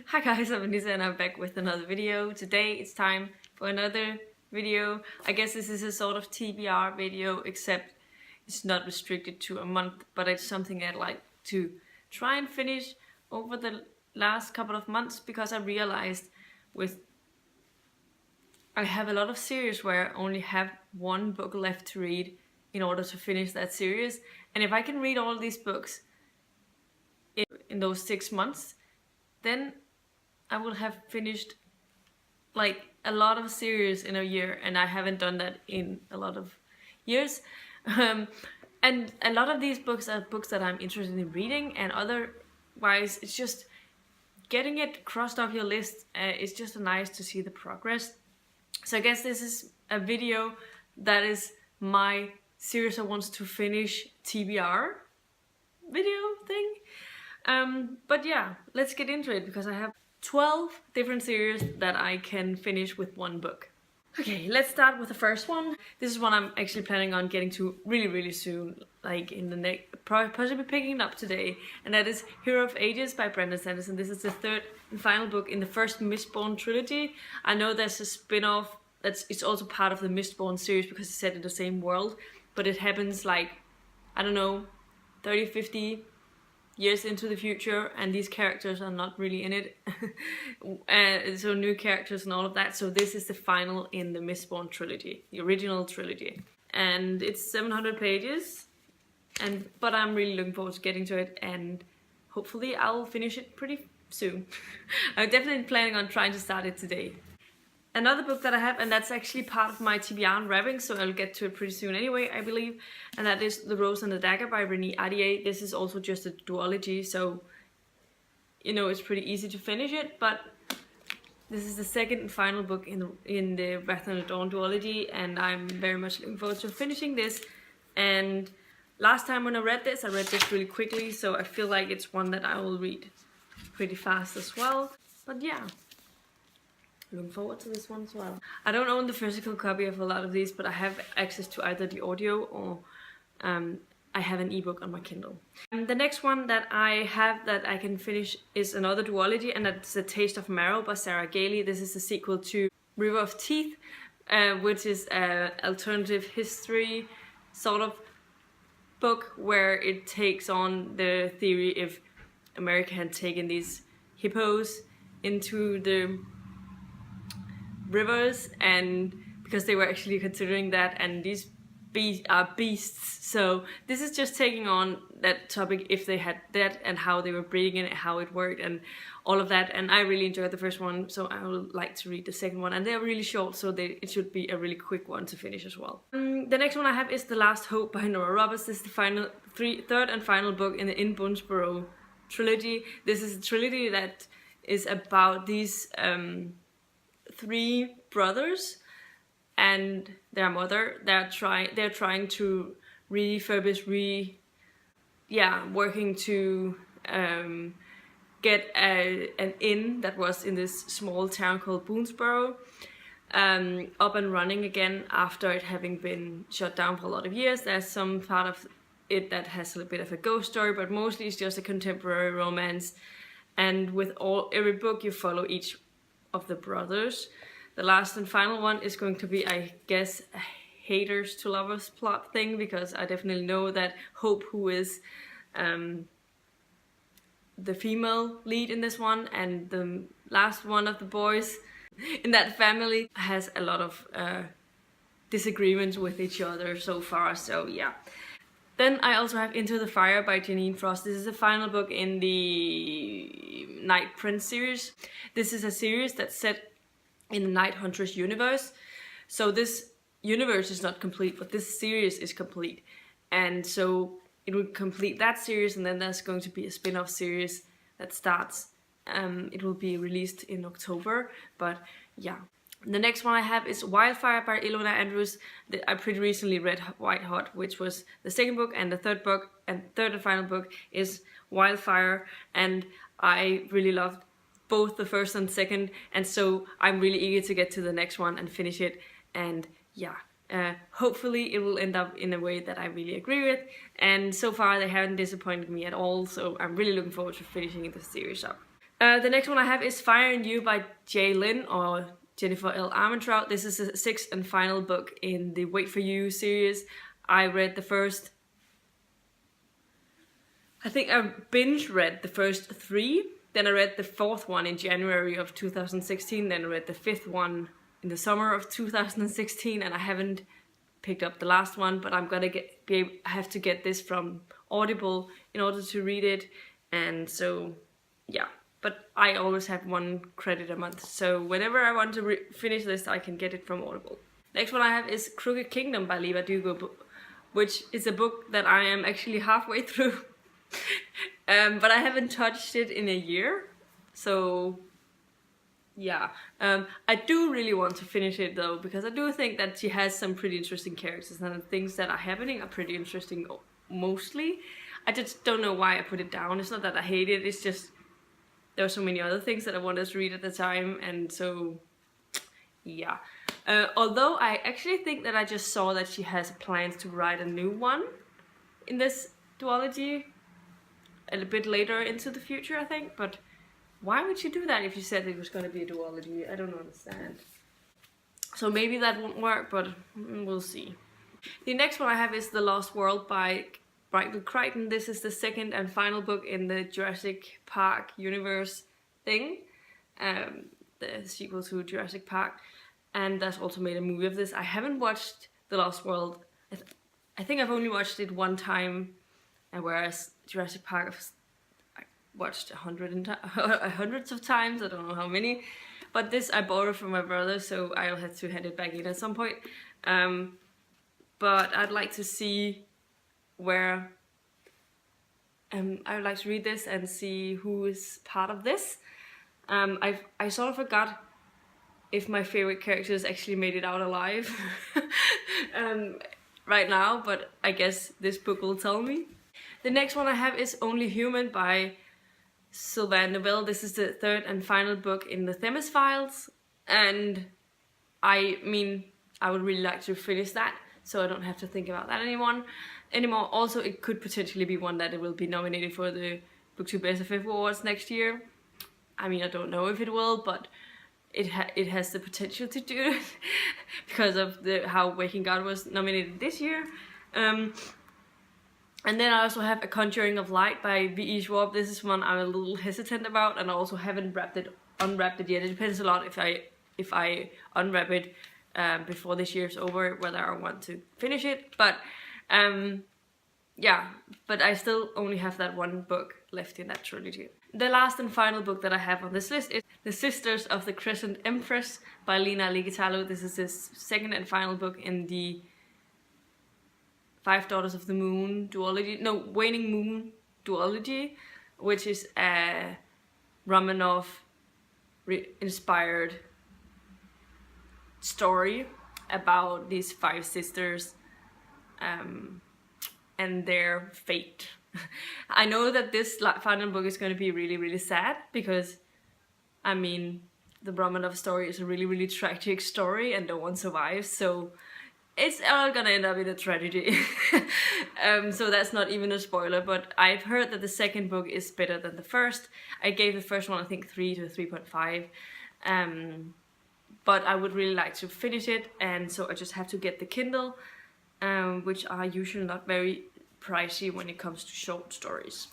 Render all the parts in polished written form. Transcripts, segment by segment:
Hi guys, I'm Anissa and I'm back with another video. Today it's time for another video. I guess this is a sort of TBR video, except it's not restricted to a month, but it's something I'd like to try and finish over the last couple of months, because I realized I have a lot of series where I only have one book left to read in order to finish that series. And if I can read all these books in those 6 months, then I will have finished like a lot of series in a year, and I haven't done that in a lot of years. And a lot of these books are books that I'm interested in reading, and otherwise it's just getting it crossed off your list. It's just nice to see the progress. So I guess this is a video that is my series I want to finish TBR video thing. But yeah, let's get into it, because I have 12 different series that I can finish with one book. Okay, let's start with the first one. This is one I'm actually planning on getting to really soon, like in the next, possibly picking it up today, and that is Hero of Ages by Brandon Sanderson. This is the third and final book in the first Mistborn trilogy. I know there's a spin-off it's also part of the Mistborn series because it's set in the same world, but it happens like, I don't know, 30, 50 years into the future, and these characters are not really in it. So new characters and all of that. So this is the final in the Mistborn trilogy, the original trilogy, and it's 700 pages. But I'm really looking forward to getting to it, and hopefully I'll finish it pretty soon. I'm definitely planning on trying to start it today. Another book that I have, and that's actually part of my TBR unwrapping, so I'll get to it pretty soon anyway, I believe, and that is The Rose and the Dagger by Renée Ahdieh. This is also just a duology, so you know it's pretty easy to finish it, but this is the second and final book in the Wrath and the Dawn duology, and I'm very much looking forward to finishing this. And last time when I read this really quickly, so I feel like it's one that I will read pretty fast as well. But yeah, looking forward to this one as well. I don't own the physical copy of a lot of these, but I have access to either the audio or I have an ebook on my Kindle. And the next one that I have that I can finish is another duology, and that's The Taste of Marrow by Sarah Gailey. This is the sequel to River of Teeth, which is an alternative history sort of book where it takes on the theory if America had taken these hippos into the rivers, and because they were actually considering that, and these are beasts. So this is just taking on that topic, if they had that, and how they were breeding it, how it worked, and all of that. And I really enjoyed the first one, so I would like to read the second one, and they're really short, so it should be a really quick one to finish as well. The next one I have is The Last Hope by Nora Roberts. This is the third and final book in the In Boonsborough trilogy. This is a trilogy that is about these 3 brothers and their mother. They're trying to refurbish, working to get an inn that was in this small town called Boonsborough up and running again after it having been shut down for a lot of years. There's some part of it that has a bit of a ghost story, but mostly it's just a contemporary romance. And with every book you follow each of the brothers. The last and final one is going to be, I guess, a haters to lovers plot thing, because I definitely know that Hope, who is the female lead in this one, and the last one of the boys in that family, has a lot of disagreements with each other so far, so yeah. Then I also have Into the Fire by Janine Frost. This is the final book in the Night Prince series. This is a series that's set in the Night Huntress universe. So this universe is not complete, but this series is complete. And so it will complete that series, and then there's going to be a spin-off series that starts. It will be released in October, but yeah. The next one I have is Wildfire by Ilona Andrews. I pretty recently read White Hot, which was the second book, and the third and final book is Wildfire, and I really loved both the first and second, and so I'm really eager to get to the next one and finish it. And yeah, hopefully it will end up in a way that I really agree with, and so far they haven't disappointed me at all, so I'm really looking forward to finishing the series up. The next one I have is Fire in You by J. Lynn or Jennifer L. Armentrout. This is the sixth and final book in the Wait For You series. I read the first... I think I binge read the first 3. Then I read the 4th one in January of 2016. Then I read the 5th one in the summer of 2016. And I haven't picked up the last one. But I'm gonna I have to get this from Audible in order to read it. And so, yeah. But I always have 1 credit a month. So whenever I want to finish this, I can get it from Audible. Next one I have is Crooked Kingdom by Leigh Bardugo, which is a book that I am actually halfway through. But I haven't touched it in a year, so yeah. I do really want to finish it though, because I do think that she has some pretty interesting characters and the things that are happening are pretty interesting mostly. I just don't know why I put it down. It's not that I hate it, it's just there were so many other things that I wanted to read at the time, and so yeah. Although I actually think that I just saw that she has plans to write a new one in this duology a bit later into the future, I think, but why would you do that if you said it was going to be a duology? I don't understand. So maybe that won't work, but we'll see. The next one I have is The Lost World by Michael Crichton. This is the second and final book in the Jurassic Park universe thing, the sequel to Jurassic Park, and that's also made a movie of this. I haven't watched The Lost World. I think I've only watched it 1 time, and whereas Jurassic Park I watched hundreds of times, I don't know how many. But this I borrowed from my brother, so I'll have to hand it back in at some point. But I'd like to see where... I would like to read this and see who is part of this. I sort of forgot if my favorite characters actually made it out alive right now, but I guess this book will tell me. The next one I have is Only Human by Sylvain Novelle. This is the 3rd and final book in the Themis Files, and I mean, I would really like to finish that, so I don't have to think about that anymore. Also, it could potentially be one that it will be nominated for the BookTube SFF Awards next year. I mean, I don't know if it will, but it has the potential to do it because of how Waking God was nominated this year. And then I also have A Conjuring of Light by V.E. Schwab. This is one I'm a little hesitant about, and I also haven't unwrapped it yet. It depends a lot if I unwrap it before this year's over, whether I want to finish it. But yeah, but I still only have that 1 book left in that trilogy. The last and final book that I have on this list is The Sisters of the Crescent Empress by Lina Ligitalo. This is his 2nd and final book in the 5 Daughters of the Moon duology, no, Waning Moon duology, which is a Romanov inspired story about these 5 sisters and their fate. I know that this final book is going to be really, really sad because, I mean, the Romanov story is a really, really tragic story and no one survives, so it's all gonna end up in a tragedy. So that's not even a spoiler, but I've heard that the 2nd book is better than the first. I gave the first one, I think, 3 to 3.5. But I would really like to finish it, and so I just have to get the Kindle, which are usually not very pricey when it comes to short stories.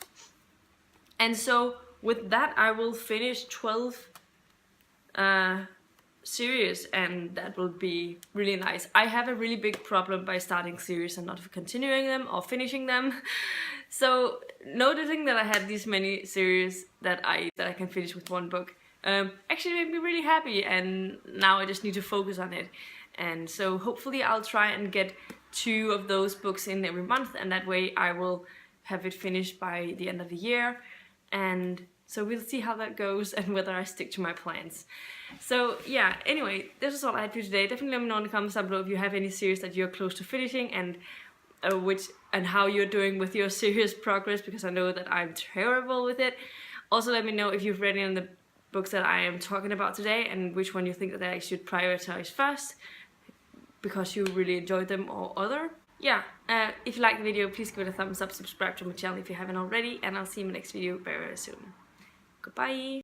And so with that, I will finish 12 series, and that will be really nice. I have a really big problem by starting series and not continuing them or finishing them. So noticing that I had these many series that I can finish with 1 book actually made me really happy, and now I just need to focus on it. And so hopefully I'll try and get 2 of those books in every month, and that way I will have it finished by the end of the year. And so we'll see how that goes and whether I stick to my plans. So yeah, anyway, this is all I had for you today. Definitely let me know in the comments down below if you have any series that you're close to finishing, and how you're doing with your series progress, because I know that I'm terrible with it. Also let me know if you've read any of the books that I am talking about today and which one you think that I should prioritize first because you really enjoyed them or other. Yeah, if you liked the video, please give it a thumbs up, subscribe to my channel if you haven't already, and I'll see you in my next video very, very soon. Goodbye!